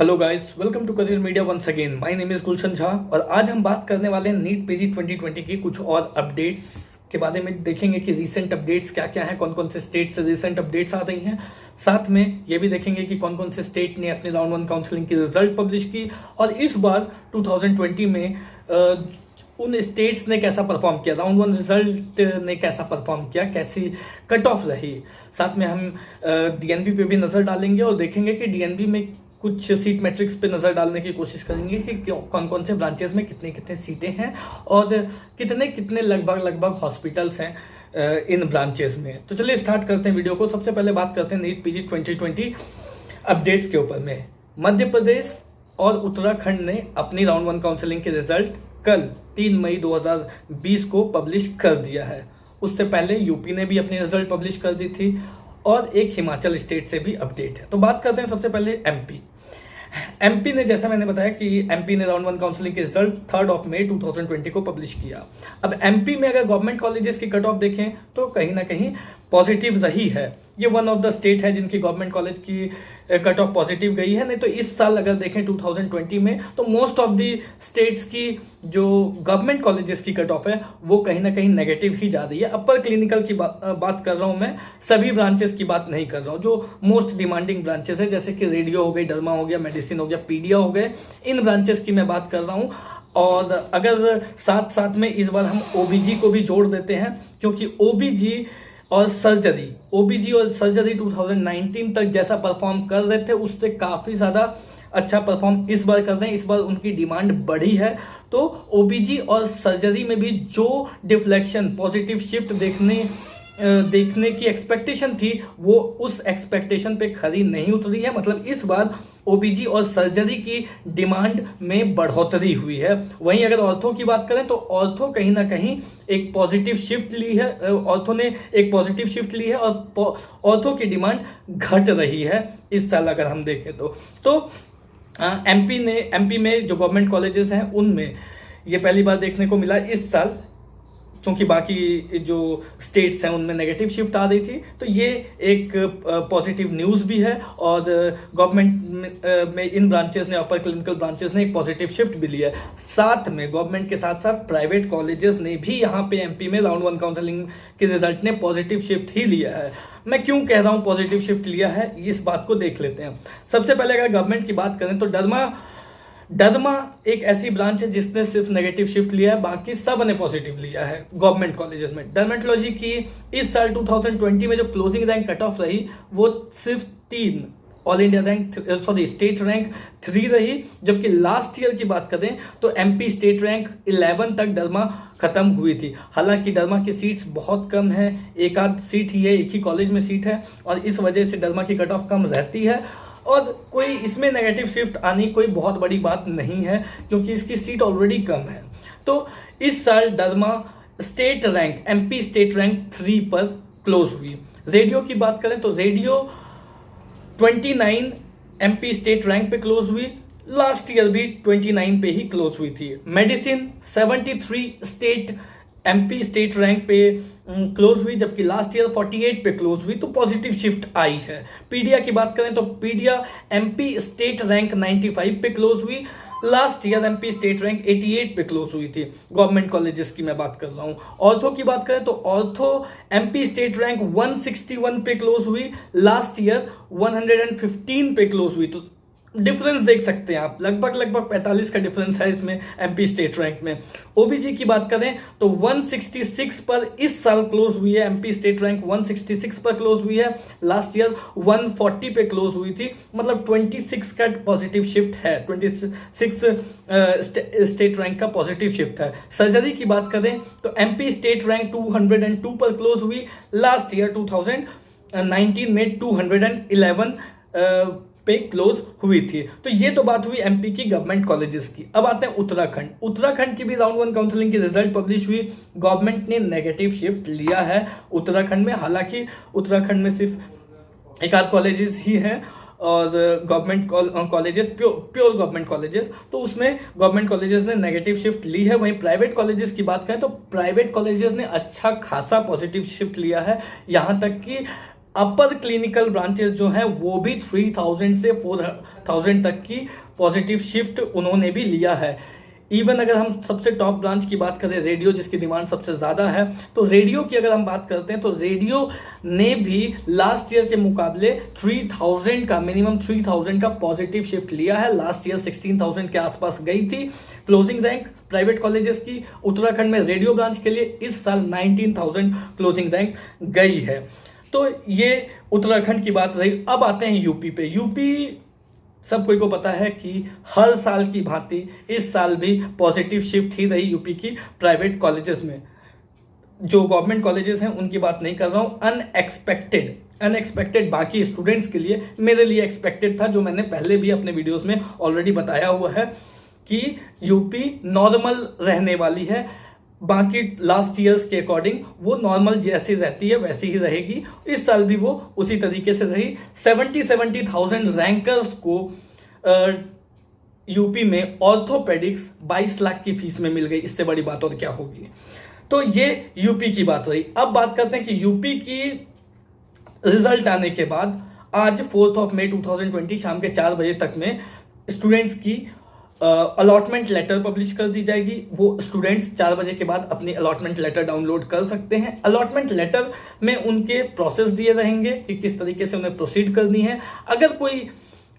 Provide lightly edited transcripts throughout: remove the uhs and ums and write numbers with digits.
Hello guys, welcome to career media once again. My name is Gulshan Jha और आज हम बात करने वाले हैं नीट पीजी 2020 की कुछ और अपडेट्स के बारे में। देखेंगे कि रीसेंट अपडेट्स क्या क्या हैं, कौन कौन से स्टेट से रीसेंट अपडेट्स आ रही हैं। साथ में ये भी देखेंगे कि कौन कौन से स्टेट ने अपने राउंड वन काउंसलिंग की रिजल्ट पब्लिश की और इस बार 2020 में उन स्टेट्स ने कैसा परफॉर्म किया, राउंड वन रिजल्ट ने कैसा परफॉर्म किया, कैसी कट ऑफ रही। साथ में हम डीएनबी पे भी नजर डालेंगे और देखेंगे कि डीएनबी में कुछ सीट मैट्रिक्स पे नजर डालने की कोशिश करेंगे कि कौन कौन से ब्रांचेस में कितने कितने सीटें हैं और कितने कितने लगभग हॉस्पिटल्स हैं इन ब्रांचेस में। तो चलिए स्टार्ट करते हैं वीडियो को। सबसे पहले बात करते हैं नीट पीजी 2020 अपडेट्स के ऊपर में। मध्य प्रदेश और उत्तराखंड ने अपनी राउंड वन काउंसलिंग के रिजल्ट कल 3 मई 2020 को पब्लिश कर दिया है। उससे पहले यूपी ने भी अपनी रिजल्ट पब्लिश कर दी थी और एक हिमाचल स्टेट से भी अपडेट है। तो बात करते हैं सबसे पहले एमपी ने, जैसा मैंने बताया कि एमपी ने राउंड वन काउंसलिंग के रिजल्ट 3 मई 2020 को पब्लिश किया। अब एमपी में अगर गवर्नमेंट कॉलेजेस की कट ऑफ देखें तो कहीं ना कहीं पॉजिटिव रही है। ये वन ऑफ द स्टेट है जिनकी गवर्नमेंट कॉलेज की कट ऑफ पॉजिटिव गई है। नहीं तो इस साल अगर देखें 2020 में तो मोस्ट ऑफ द स्टेट्स की जो गवर्नमेंट कॉलेजेस की कट ऑफ है वो कहीं ना कहीं नेगेटिव ही जा रही है। अपर क्लिनिकल की बात कर रहा हूं मैं, सभी ब्रांचेस की बात नहीं कर रहा हूं। जो मोस्ट डिमांडिंग ब्रांचेस है जैसे कि रेडियो हो गई, डर्मा हो गया, मेडिसिन हो गया, पीडिया हो गए, इन ब्रांचेस की मैं बात कर रहा हूं। और अगर साथ साथ में इस बार हम ओबीजी को भी जोड़ देते हैं क्योंकि ओबीजी और सर्जरी 2019 तक जैसा परफॉर्म कर रहे थे उससे काफ़ी ज़्यादा अच्छा परफॉर्म इस बार कर रहे हैं। इस बार उनकी डिमांड बढ़ी है तो ओबीजी और सर्जरी में भी जो डिफ्लेक्शन, पॉजिटिव शिफ्ट देखने की एक्सपेक्टेशन थी वो उस एक्सपेक्टेशन पे खरी नहीं उतरी है। मतलब इस बार ओबीजी और सर्जरी की डिमांड में बढ़ोतरी हुई है। वहीं अगर ऑर्थो की बात करें तो ऑर्थो कहीं ना कहीं एक पॉजिटिव शिफ्ट ली है, ऑर्थो ने एक पॉजिटिव शिफ्ट ली है और ऑर्थो की डिमांड घट रही है इस साल अगर हम देखें तो एमपी में जो गवर्नमेंट कॉलेजेस हैं उनमें ये पहली बार देखने को मिला इस साल, क्योंकि बाकी जो स्टेट्स हैं उनमें नेगेटिव शिफ्ट आ रही थी। तो ये एक पॉजिटिव न्यूज़ भी है और गवर्नमेंट में इन ब्रांचेस ने, अपर क्लिनिकल ब्रांचेस ने एक पॉजिटिव शिफ्ट भी लिया है। साथ में गवर्नमेंट के साथ साथ प्राइवेट कॉलेजेस ने भी यहाँ पे एमपी में राउंड वन काउंसलिंग के रिजल्ट ने पॉजिटिव शिफ्ट ही लिया है। मैं क्यों कह रहा हूँ पॉजिटिव शिफ्ट लिया है, इस बात को देख लेते हैं। सबसे पहले अगर गवर्नमेंट की बात करें तो डरमा एक ऐसी ब्रांच है जिसने सिर्फ नेगेटिव शिफ्ट लिया है, बाकी सब ने पॉजिटिव लिया है गवर्नमेंट कॉलेजेस में। डर्मेटोलॉजी की इस साल 2020 में जो क्लोजिंग रैंक कट ऑफ रही वो सिर्फ 3 ऑल इंडिया स्टेट रैंक 3 रही, जबकि लास्ट ईयर की बात करें तो एमपी स्टेट रैंक 11 तक डरमा खत्म हुई थी। हालांकि डरमा की सीट्स बहुत कम है, एक आध सीट ही है, एक ही कॉलेज में सीट है और इस वजह से डरमा की कट ऑफ कम रहती है और कोई इसमें नेगेटिव शिफ्ट आनी कोई बहुत बड़ी बात नहीं है क्योंकि इसकी सीट ऑलरेडी कम है। तो इस साल derma state rank, MP state rank 3 पर क्लोज हुई। रेडियो की बात करें तो रेडियो 29 एमपी स्टेट रैंक पे क्लोज हुई, लास्ट ईयर भी 29 पे ही क्लोज हुई थी। Medicine 73 state MP state rank पे क्लोज हुई, जबकि लास्ट ईयर 48 पे क्लोज हुई, तो पॉजिटिव शिफ्ट आई है। पीडिया की बात करें तो पीडिया एमपी स्टेट रैंक 95 पे क्लोज हुई, last year MP state rank 88 पे क्लोज हुई थी। गवर्नमेंट कॉलेजेस की मैं बात कर रहा हूं। ऑर्थो की बात करें तो ऑर्थो एमपी स्टेट रैंक 161 पे क्लोज हुई, लास्ट ईयर 115 पे क्लोज हुई। तो डिफरेंस देख सकते हैं आप, लगभग 45 का डिफरेंस है इसमें एमपी स्टेट रैंक में। ओबीजी की बात करें तो 166 पर इस साल क्लोज हुई है, एमपी स्टेट रैंक 166 पर क्लोज हुई है, लास्ट ईयर 140 पे क्लोज हुई थी। मतलब 26 का पॉजिटिव शिफ्ट है, 26 स्टेट रैंक का पॉजिटिव शिफ्ट है। सर्जरी की बात करें तो एमपी स्टेट रैंक 202 पर क्लोज हुई, लास्ट ईयर 2019 में 211 पे क्लोज हुई थी। तो ये तो बात हुई एमपी की गवर्नमेंट कॉलेजेस की। अब आते हैं उत्तराखंड की भी राउंड वन काउंसलिंग की रिजल्ट पब्लिश हुई। गवर्नमेंट ने नेगेटिव शिफ्ट लिया है उत्तराखंड में। हालांकि उत्तराखंड में सिर्फ एक आध कॉलेजेस ही हैं और government colleges, pure government colleges, तो उसमें गवर्नमेंट कॉलेजेस ने नेगेटिव शिफ्ट ली है। वहीं प्राइवेट कॉलेजेस की बात करें तो प्राइवेट कॉलेजेस ने अच्छा खासा पॉजिटिव शिफ्ट लिया है। यहाँ तक कि अपर क्लिनिकल ब्रांचेस जो हैं वो भी 3000 से 4000 तक की पॉजिटिव शिफ्ट उन्होंने भी लिया है। इवन अगर हम सबसे टॉप ब्रांच की बात करें रेडियो, जिसकी डिमांड सबसे ज़्यादा है, तो रेडियो की अगर हम बात करते हैं तो रेडियो ने भी लास्ट ईयर के मुकाबले 3000 का, मिनिमम 3000 का पॉजिटिव शिफ्ट लिया है। लास्ट ईयर 16000 के आसपास गई थी क्लोजिंग रैंक प्राइवेट कॉलेजेस की। उत्तराखंड में रेडियो ब्रांच के लिए इस साल 19000 क्लोजिंग रैंक गई है। तो ये उत्तराखंड की बात रही। अब आते हैं यूपी पे। यूपी सब कोई को पता है कि हर साल की भांति इस साल भी पॉजिटिव शिफ्ट ही रही यूपी की प्राइवेट कॉलेजेस में। जो गवर्नमेंट कॉलेजेस हैं उनकी बात नहीं कर रहा हूं। अनएक्सपेक्टेड बाकी स्टूडेंट्स के लिए, मेरे लिए एक्सपेक्टेड था, जो मैंने पहले भी अपने वीडियोस में ऑलरेडी बताया हुआ है कि यूपी नॉर्मल रहने वाली है। बाकी लास्ट ईयर्स के अकॉर्डिंग वो नॉर्मल जैसी रहती है वैसी ही रहेगी। इस साल भी वो उसी तरीके से रही। 70,000 रैंकर्स को यूपी में ऑर्थोपेडिक्स 22 लाख की फीस में मिल गई। इससे बड़ी बात और क्या होगी। तो ये यूपी की बात रही। अब बात करते हैं कि यूपी की रिजल्ट आने के बाद आज 4 मई 2020 शाम के 4 बजे तक में स्टूडेंट्स की अलॉटमेंट लेटर पब्लिश कर दी जाएगी। वो स्टूडेंट्स 4 बजे के बाद अपनी अलॉटमेंट लेटर डाउनलोड कर सकते हैं। अलॉटमेंट लेटर में उनके प्रोसेस दिए रहेंगे कि किस तरीके से उन्हें प्रोसीड करनी है। अगर कोई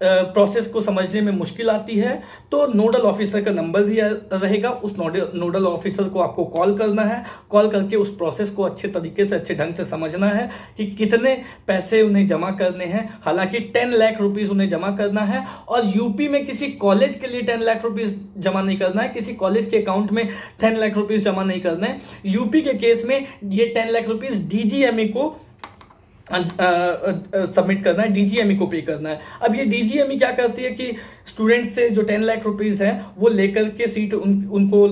प्रोसेस को समझने में मुश्किल आती है तो नोडल ऑफिसर का नंबर दिया रहेगा। उस नोडल ऑफिसर को आपको कॉल करना है। कॉल करके उस प्रोसेस को अच्छे तरीके से, अच्छे ढंग से समझना है कि कितने पैसे उन्हें जमा करने हैं। हालांकि 10 लाख रुपीस उन्हें जमा करना है और यूपी में किसी कॉलेज के लिए 10 लाख रुपीस जमा नहीं करना है। किसी कॉलेज के अकाउंट में 10 लाख रुपीस जमा नहीं करना है। यूपी के केस में ये 10 लाख रुपीस डीजीएमई को सबमिट करना है, डीजीएमई को पे करना है। अब ये डीजीएमई क्या करती है कि स्टूडेंट से जो 10 लाख रुपीस है वो लेकर के सीट उनको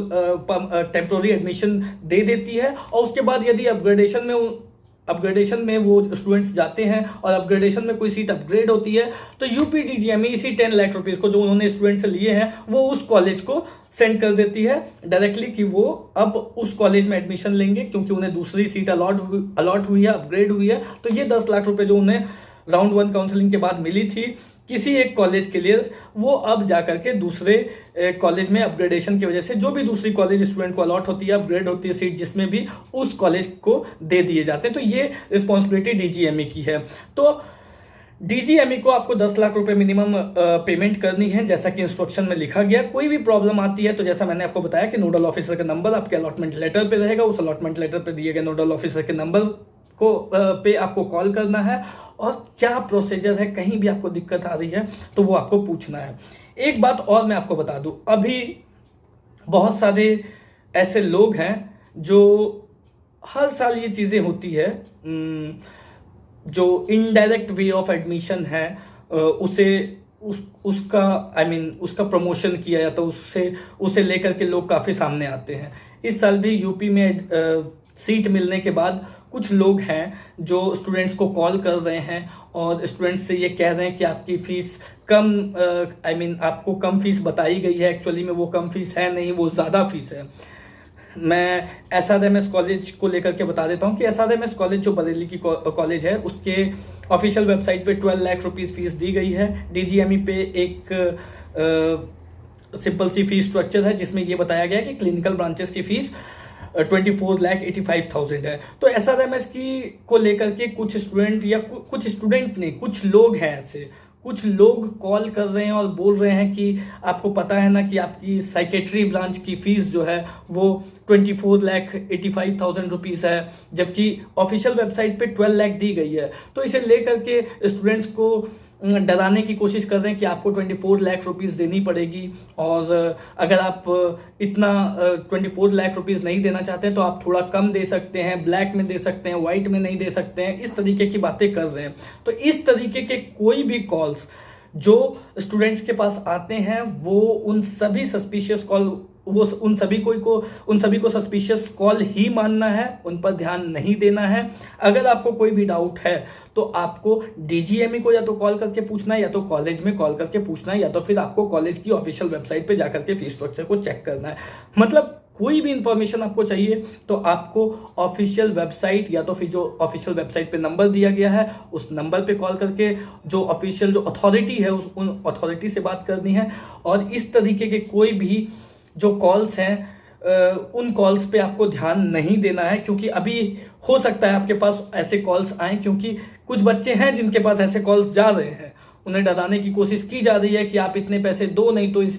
टेम्पोररी एडमिशन दे देती है। और उसके बाद यदि अपग्रेडेशन में वो स्टूडेंट्स जाते हैं और अपग्रेडेशन में कोई सीट अपग्रेड होती है तो यूपी डीजीएमई इसी 10 लाख रुपीस को जो उन्होंने स्टूडेंट से लिए हैं वो उस कॉलेज को सेंड कर देती है डायरेक्टली कि वो अब उस कॉलेज में एडमिशन लेंगे, क्योंकि उन्हें दूसरी सीट अलॉट हुई है, अपग्रेड हुई है। तो ये 10 लाख रुपए जो उन्हें राउंड 1 काउंसलिंग के बाद मिली थी किसी एक कॉलेज के लिए, वो अब जाकर के दूसरे कॉलेज में अपग्रेडेशन की वजह से जो भी दूसरी कॉलेज स्टूडेंट को अलॉट होती है, अपग्रेड होती है सीट जिसमें भी, उस कॉलेज को दे दिए जाते हैं। तो ये रिस्पॉन्सिबिलिटी डीजीएमई की है। तो डीजीएमई को आपको 10 लाख रुपए मिनिमम पेमेंट करनी है, जैसा कि इंस्ट्रक्शन में लिखा गया। कोई भी प्रॉब्लम आती है तो जैसा मैंने आपको बताया कि नोडल ऑफिसर का नंबर आपके अलॉटमेंट लेटर पे रहेगा। उस अलॉटमेंट लेटर पे दिए गए नोडल ऑफिसर के नंबर को पे आपको कॉल करना है और क्या प्रोसीजर है, कहीं भी आपको दिक्कत आ रही है तो वो आपको पूछना है। एक बात और मैं आपको बता दूं, अभी बहुत सारे ऐसे लोग हैं जो हर साल ये चीजें होती है, जो इनडायरेक्ट वे ऑफ एडमिशन है उसका उसका प्रमोशन किया जाता है, उसे लेकर के लोग काफी सामने आते हैं। इस साल भी यूपी में सीट मिलने के बाद कुछ लोग हैं जो स्टूडेंट्स को कॉल कर रहे हैं और स्टूडेंट्स से ये कह रहे हैं कि आपकी फीस कम आपको कम फीस बताई गई है। एक्चुअली में वो कम फीस है नहीं, वो ज़्यादा फीस है। मैं SRMS कॉलेज को लेकर के बता देता हूँ कि SRMS कॉलेज जो बरेली की कॉलेज है उसके ऑफिशियल वेबसाइट पे 12 लाख रुपीस फीस दी गई है। डीजीएमई पे एक सिंपल सी फीस स्ट्रक्चर है जिसमें ये बताया गया है कि क्लिनिकल ब्रांचेस की फीस 24,85,000 है। तो SRMS की को लेकर के कुछ स्टूडेंट या कुछ स्टूडेंट नहीं, कुछ लोग हैं ऐसे, कुछ लोग कॉल कर रहे हैं और बोल रहे हैं कि आपको पता है ना कि आपकी साइकेट्री ब्रांच की फीस जो है वो 24,85,000 रुपीस है, जबकि ऑफिशियल वेबसाइट पे 12 लाख दी गई है। तो इसे लेकर के स्टूडेंट्स को डराने की कोशिश कर रहे हैं कि आपको 24 लाख रुपीस देनी पड़ेगी और अगर आप इतना 24 लाख रुपीस नहीं देना चाहते तो आप थोड़ा कम दे सकते हैं, ब्लैक में दे सकते हैं, व्हाइट में नहीं दे सकते हैं। इस तरीके की बातें कर रहे हैं। तो इस तरीके के कोई भी कॉल्स जो स्टूडेंट्स के पास आते हैं वो उन सभी सस्पिशियस कॉल उन सभी को सस्पिशियस कॉल ही मानना है, उन पर ध्यान नहीं देना है। अगर आपको कोई भी डाउट है तो आपको डीजीएमई को या तो कॉल करके पूछना है या तो कॉलेज में कॉल करके पूछना है या तो फिर आपको कॉलेज की ऑफिशियल वेबसाइट पे जाकर के फीस स्ट्रक्चर को चेक करना है। मतलब कोई भी इंफॉर्मेशन आपको चाहिए तो आपको ऑफिशियल वेबसाइट या तो फिर जो ऑफिशियल वेबसाइट पे नंबर दिया गया है उस नंबर पे कॉल करके जो ऑफिशियल जो अथॉरिटी है उन अथॉरिटी से बात करनी है। और इस तरीके के कोई भी जो कॉल्स हैं उन कॉल्स पे आपको ध्यान नहीं देना है, क्योंकि अभी हो सकता है आपके पास ऐसे कॉल्स आए, क्योंकि कुछ बच्चे हैं जिनके पास ऐसे कॉल्स जा रहे हैं। उन्हें डराने की कोशिश की जा रही है कि आप इतने पैसे दो, नहीं तो इस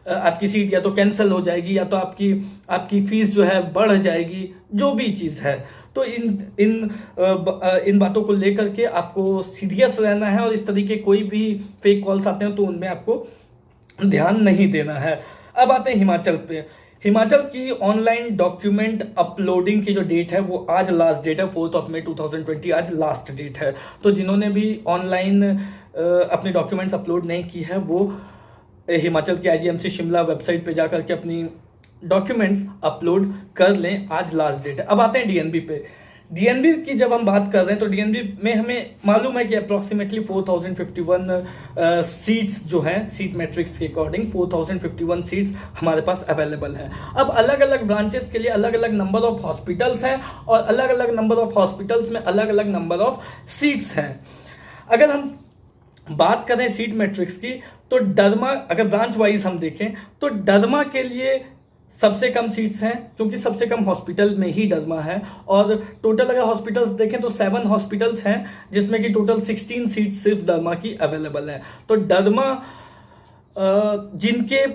आपकी सीट या तो कैंसिल हो जाएगी या तो आपकी फीस जो है बढ़ जाएगी, जो भी चीज़ है। तो इन बातों को लेकर के आपको सीरियस रहना है और इस तरीके कोई भी फेक कॉल्स आते हैं तो उनमें आपको ध्यान नहीं देना है। अब आते हैं हिमाचल पे। हिमाचल की ऑनलाइन डॉक्यूमेंट अपलोडिंग की जो डेट है वो आज लास्ट डेट है, 4 मई 2020 आज लास्ट डेट है। तो जिन्होंने भी ऑनलाइन अपने डॉक्यूमेंट्स अपलोड नहीं की है वो हिमाचल की आईजीएमसी शिमला वेबसाइट पे जाकर के अपनी डॉक्यूमेंट्स अपलोड कर लें, आज लास्ट डेट है। अब आते हैं डीएनबी पे। डीएनबी की जब हम बात कर रहे हैं तो डीएनबी में हमें मालूम है कि अप्रॉक्सीमेटली 4051 सीट्स जो हैं, सीट मैट्रिक्स के अकॉर्डिंग 4051 सीट्स हमारे पास अवेलेबल हैं। अब अलग अलग ब्रांचेस के लिए अलग अलग नंबर ऑफ हॉस्पिटल्स हैं और अलग अलग नंबर ऑफ हॉस्पिटल्स में अलग अलग नंबर ऑफ सीट्स हैं। अगर हम बात करें सीट मैट्रिक्स की तो डरमा, अगर ब्रांच वाइज हम देखें तो डरमा के लिए सबसे कम सीट्स हैं, क्योंकि सबसे कम हॉस्पिटल में ही डरमा है। और टोटल अगर हॉस्पिटल्स देखें तो 7 हॉस्पिटल्स हैं, जिसमें कि टोटल 16 सीट्स सिर्फ डरमा की अवेलेबल हैं। तो डरमा जिनके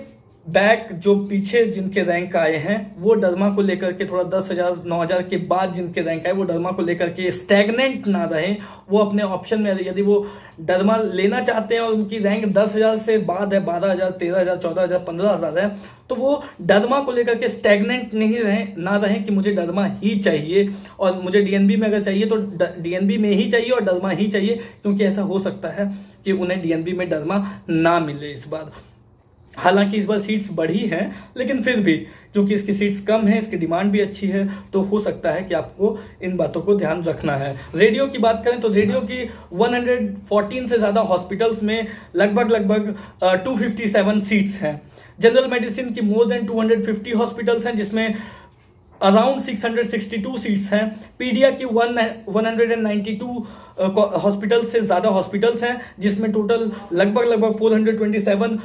बैक जो पीछे जिनके रैंक आए हैं वो डरमा को लेकर के थोड़ा 10,000 9,000 के बाद जिनके रैंक आए वो डरमा को लेकर के स्टैग्नेंट ना रहे, वो अपने ऑप्शन में यदि वो डरमा लेना चाहते हैं और उनकी रैंक 10,000 से बाद है, 12,000, 13,000, 14,000, 15,000 है, तो वो डरमा को लेकर के स्टैग्नेंट ना रहे कि मुझे डरमा ही चाहिए और मुझे डीएनबी में अगर चाहिए तो डीएनबी में ही चाहिए और डरमा ही चाहिए, क्योंकि ऐसा हो सकता है कि उन्हें डीएनबी में डरमा ना मिले इस बार। हालांकि इस बार सीट्स बढ़ी हैं, लेकिन फिर भी क्योंकि इसकी सीट्स कम है, इसकी डिमांड भी अच्छी है, तो हो सकता है कि आपको इन बातों को ध्यान रखना है। रेडियो की बात करें तो रेडियो की 114 से ज़्यादा हॉस्पिटल्स में लगभग 257 सीट्स हैं। जनरल मेडिसिन की मोर देन 250 हॉस्पिटल्स हैं, जिसमें अराउंड 662 सीट्स हैं। पीडिया की 192 हॉस्पिटल से ज़्यादा हॉस्पिटल्स हैं, जिसमें टोटल लगभग 427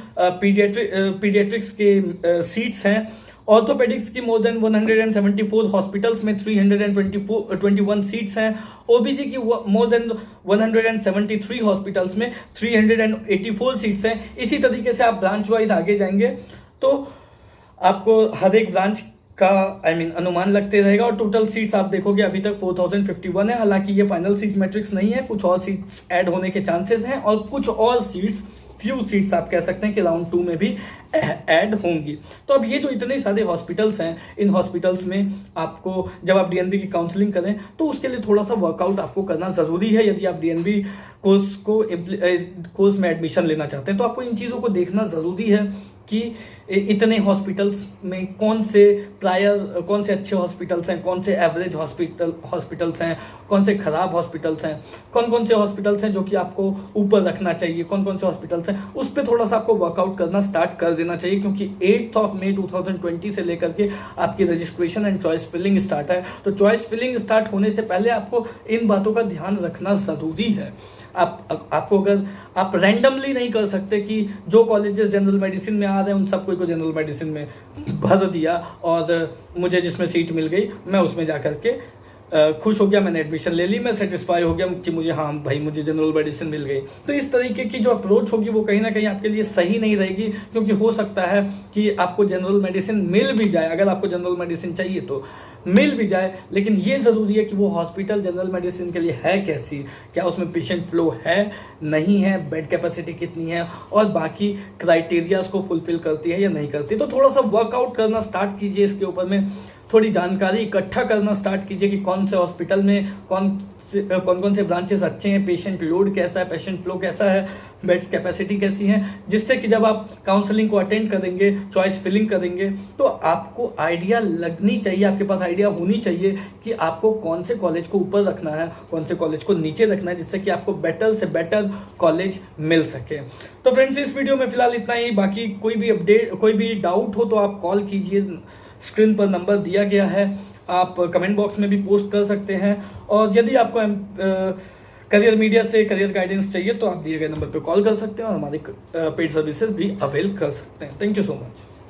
पीडियाट्रिक्स के सीट्स हैं। ऑर्थोपेडिक्स की मोर देन 174 हॉस्पिटल्स में 321 सीट्स हैं। ओबीजी की मोर देन 173 हॉस्पिटल्स में 384 सीट्स हैं। इसी तरीके से आप ब्रांच वाइज आगे जाएंगे तो आपको हर एक ब्रांच का अनुमान लगते रहेगा और टोटल सीट्स आप देखोगे अभी तक 4051 है। हालांकि ये फाइनल सीट मैट्रिक्स नहीं है, कुछ और सीट्स ऐड होने के चांसेस हैं और कुछ और सीट्स, फ्यू सीट्स आप कह सकते हैं कि राउंड 2 में भी ऐड होंगी। तो अब ये जो इतने सारे हॉस्पिटल्स हैं, इन हॉस्पिटल्स में आपको जब आप डीएनबी की काउंसलिंग करें तो उसके लिए थोड़ा सा वर्कआउट आपको करना ज़रूरी है। यदि आप डीएनबी कोर्स में एडमिशन लेना चाहते हैं तो आपको इन चीज़ों को देखना ज़रूरी है कि इतने हॉस्पिटल्स में कौन से अच्छे हॉस्पिटल्स हैं, कौन से एवरेज हॉस्पिटल्स हैं, कौन से खराब हॉस्पिटल्स हैं, कौन से हॉस्पिटल्स हैं जो कि आपको ऊपर रखना चाहिए, कौन से हॉस्पिटल्स हैं, उस पर थोड़ा सा आपको वर्कआउट करना स्टार्ट कर देना चाहिए, क्योंकि 8 मई 2020 से लेकर के आपकी registration and choice filling start है। तो चॉइस फिलिंग स्टार्ट होने से पहले आपको इन बातों का ध्यान रखना ज़रूरी है। आपको अगर आप रैंडमली नहीं कर सकते कि जो कॉलेजेस जनरल मेडिसिन में आ रहे हैं उन सबको को जनरल मेडिसिन में भर दिया और मुझे जिसमें सीट मिल गई मैं उसमें जाकर के खुश हो गया, मैंने एडमिशन ले ली, मैं सेटिस्फाई हो गया कि मुझे मुझे जनरल मेडिसिन मिल गई। तो इस तरीके की जो अप्रोच होगी वो कहीं ना कहीं आपके लिए सही नहीं रहेगी, क्योंकि हो सकता है कि आपको जनरल मेडिसिन मिल भी जाए, अगर आपको जनरल मेडिसिन चाहिए तो मिल भी जाए, लेकिन ये ज़रूरी है कि वो हॉस्पिटल जनरल मेडिसिन के लिए है कैसी, क्या उसमें पेशेंट फ्लो है, नहीं है, बेड कैपेसिटी कितनी है और बाकी क्राइटेरियाज को फुलफिल करती है या नहीं करती। तो थोड़ा सा वर्कआउट करना स्टार्ट कीजिए, इसके ऊपर में थोड़ी जानकारी इकट्ठा करना स्टार्ट कीजिए कि कौन से हॉस्पिटल में कौन से ब्रांचेस अच्छे हैं, पेशेंट लोड कैसा है, पेशेंट फ्लो कैसा है, बेड्स कैपेसिटी कैसी है, जिससे कि जब आप काउंसलिंग को अटेंड करेंगे, चॉइस फिलिंग करेंगे तो आपको आइडिया लगनी चाहिए, आपके पास आइडिया होनी चाहिए कि आपको कौन से कॉलेज को ऊपर रखना है, कौन से कॉलेज को नीचे रखना है, जिससे कि आपको बेटर से बेटर कॉलेज मिल सके। तो फ्रेंड्स, इस वीडियो में फिलहाल इतना ही। बाकी कोई भी अपडेट, कोई भी डाउट हो तो आप कॉल कीजिए स्क्रीन पर नंबर दिया गया है, आप कमेंट बॉक्स में भी पोस्ट कर सकते हैं। और यदि आपको करियर मीडिया से करियर गाइडेंस चाहिए तो आप दिए गए नंबर पर कॉल कर सकते हैं और हमारी पेड सर्विसेज भी अवेल कर सकते हैं। Thank you so much.